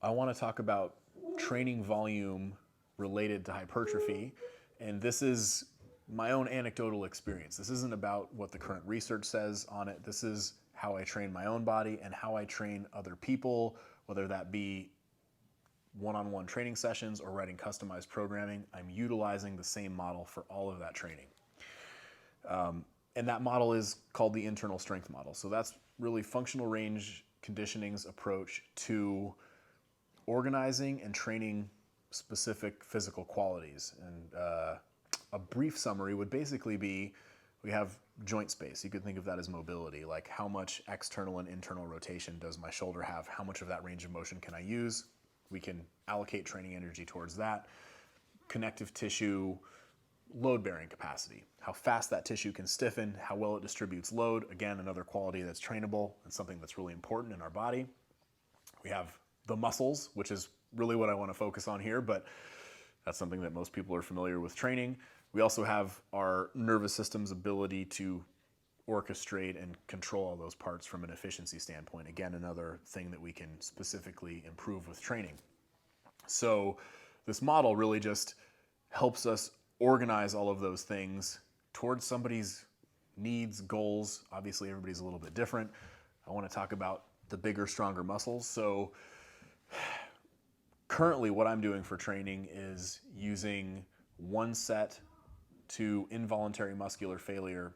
I want to talk about training volume related to hypertrophy. And this is my own anecdotal experience. This isn't about what the current research says on it. This is how I train my own body and how I train other people, whether that be one-on-one training sessions or writing customized programming. I'm utilizing the same model for all of that training. And that model is called the internal strength model. So that's really functional range conditioning's approach to organizing and training specific physical qualities. And a brief summary would basically be, we have joint space. You could think of that as mobility, like how much external and internal rotation does my shoulder have? How much of that range of motion can I use? We can allocate training energy towards that. Connective tissue, load-bearing capacity, how fast that tissue can stiffen, how well it distributes load. Again, another quality that's trainable and something that's really important in our body. We have the muscles, which is really what I want to focus on here, but that's something that most people are familiar with training. We also have our nervous system's ability to orchestrate and control all those parts from an efficiency standpoint. Again, another thing that we can specifically improve with training. So this model really just helps us organize all of those things towards somebody's needs, goals. Obviously, everybody's a little bit different. I want to talk about the bigger, stronger muscles. So currently what I'm doing for training is using one set to involuntary muscular failure,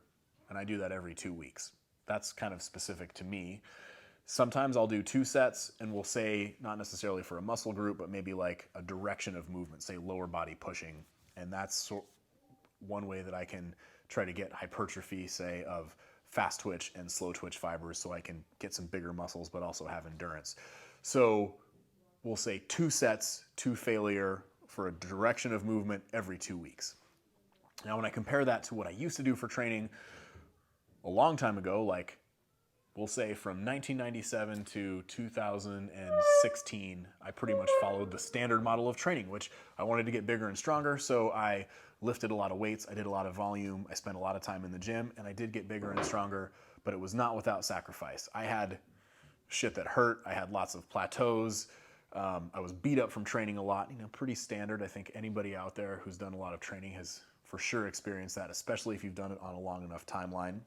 and I do that every 2 weeks. That's kind of specific to me. Sometimes I'll do 2 sets, and we'll say, not necessarily for a muscle group, but maybe like a direction of movement, say lower body pushing. And that's one way that I can try to get hypertrophy, say, of fast twitch and slow twitch fibers, so I can get some bigger muscles, but also have endurance. So we'll say 2 sets to failure for a direction of movement every 2 weeks. Now, when I compare that to what I used to do for training a long time ago, like we'll say from 1997 to 2016, I pretty much followed the standard model of training, which I wanted to get bigger and stronger. So I lifted a lot of weights, I did a lot of volume, I spent a lot of time in the gym, and I did get bigger and stronger, but it was not without sacrifice. I had shit that hurt, I had lots of plateaus, I was beat up from training a lot, pretty standard. I think anybody out there who's done a lot of training has for sure experienced that, especially if you've done it on a long enough timeline.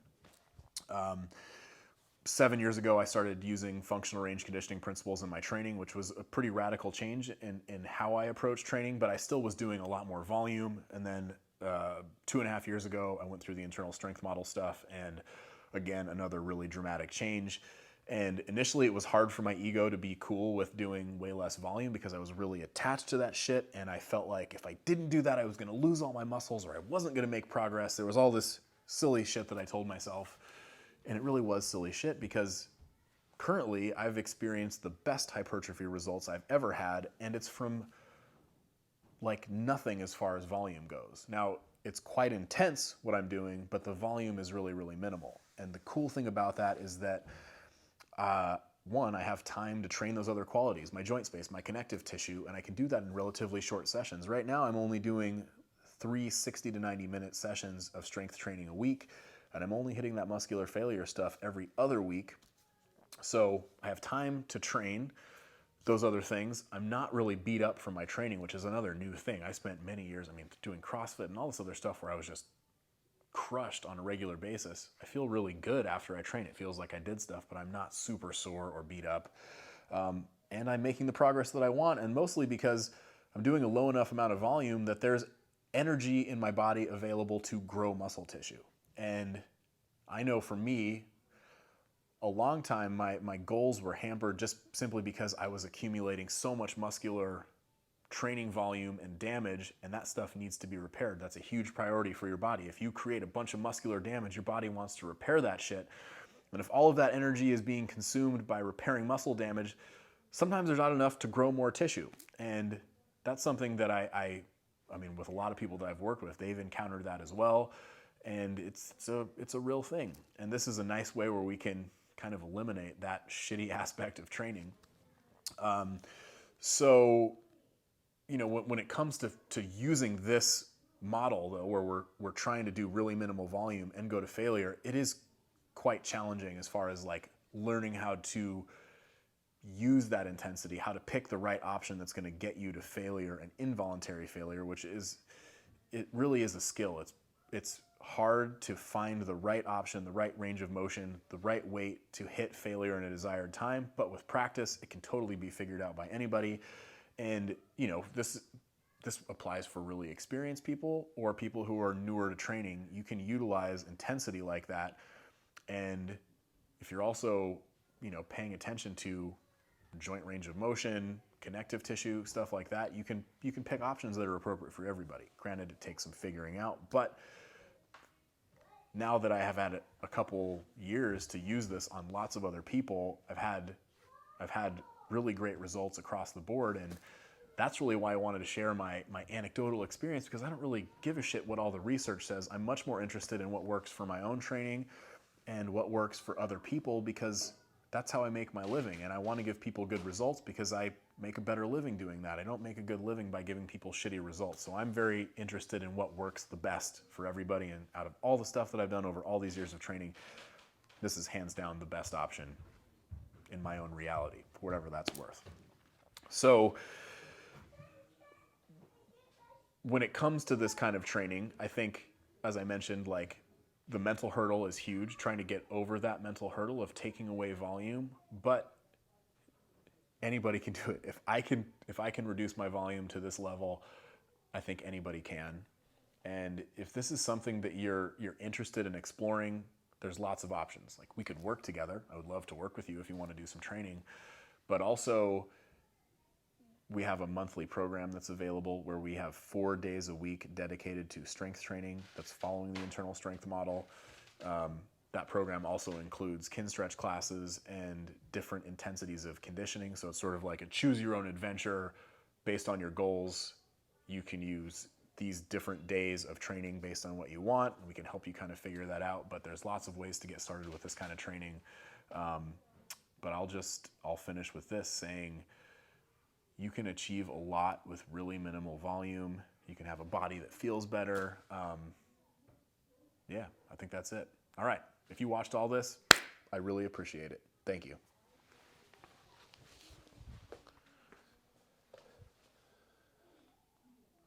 7 years ago, I started using functional range conditioning principles in my training, which was a pretty radical change in how I approach training, but I still was doing a lot more volume. And then 2.5 years ago, I went through the internal strength model stuff, and again, another really dramatic change. And initially, it was hard for my ego to be cool with doing way less volume because I was really attached to that shit, and I felt like if I didn't do that, I was going to lose all my muscles or I wasn't going to make progress. There was all this silly shit that I told myself. And it really was silly shit because currently I've experienced the best hypertrophy results I've ever had, and it's from like nothing as far as volume goes. Now, it's quite intense what I'm doing, but the volume is really, really minimal. And the cool thing about that is that, one, I have time to train those other qualities, my joint space, my connective tissue, and I can do that in relatively short sessions. Right now, I'm only doing 3 60 to 90 minute sessions of strength training a week, and I'm only hitting that muscular failure stuff every other week. So I have time to train those other things. I'm not really beat up from my training, which is another new thing. I spent many years, doing CrossFit and all this other stuff where I was just crushed on a regular basis. I feel really good after I train. It feels like I did stuff, but I'm not super sore or beat up. And I'm making the progress that I want, and mostly because I'm doing a low enough amount of volume that there's energy in my body available to grow muscle tissue. And I know for me, a long time, my goals were hampered just simply because I was accumulating so much muscular training volume and damage, and that stuff needs to be repaired. That's a huge priority for your body. If you create a bunch of muscular damage, your body wants to repair that shit. And if all of that energy is being consumed by repairing muscle damage, sometimes there's not enough to grow more tissue. And that's something that I mean, with a lot of people that I've worked with, they've encountered that as well. And it's a real thing. And this is a nice way where we can kind of eliminate that shitty aspect of training. So, when it comes to using this model, though, where we're trying to do really minimal volume and go to failure, it is quite challenging as far as like learning how to use that intensity, how to pick the right option that's going to get you to failure and involuntary failure, which is, it really is a skill. It's hard to find the right option, the right range of motion, the right weight to hit failure in a desired time. But with practice, it can totally be figured out by anybody. And this applies for really experienced people or people who are newer to training. You can utilize intensity like that. And if you're also, paying attention to joint range of motion, connective tissue, stuff like that, you can pick options that are appropriate for everybody. Granted, it takes some figuring out, but now that I have had a couple years to use this on lots of other people, I've had really great results across the board. And that's really why I wanted to share my anecdotal experience, because I don't really give a shit what all the research says. I'm much more interested in what works for my own training and what works for other people, because that's how I make my living. And I want to give people good results because I make a better living doing that. I don't make a good living by giving people shitty results. So I'm very interested in what works the best for everybody. And out of all the stuff that I've done over all these years of training, this is hands down the best option in my own reality, for whatever that's worth. So when it comes to this kind of training, I think, as I mentioned, like, the mental hurdle is huge, trying to get over that mental hurdle of taking away volume, but anybody can do it. If I can reduce my volume to this level, I think anybody can. And if this is something that you're interested in exploring, there's lots of options. Like, we could work together. I would love to work with you if you want to do some training, but also we have a monthly program that's available where we have 4 days a week dedicated to strength training that's following the internal strength model. That program also includes kin stretch classes and different intensities of conditioning. So it's sort of like a choose your own adventure based on your goals. You can use these different days of training based on what you want. We can help you kind of figure that out, but there's lots of ways to get started with this kind of training. But I'll finish with this saying, you can achieve a lot with really minimal volume. You can have a body that feels better. Yeah, I think that's it. All right. If you watched all this, I really appreciate it. Thank you.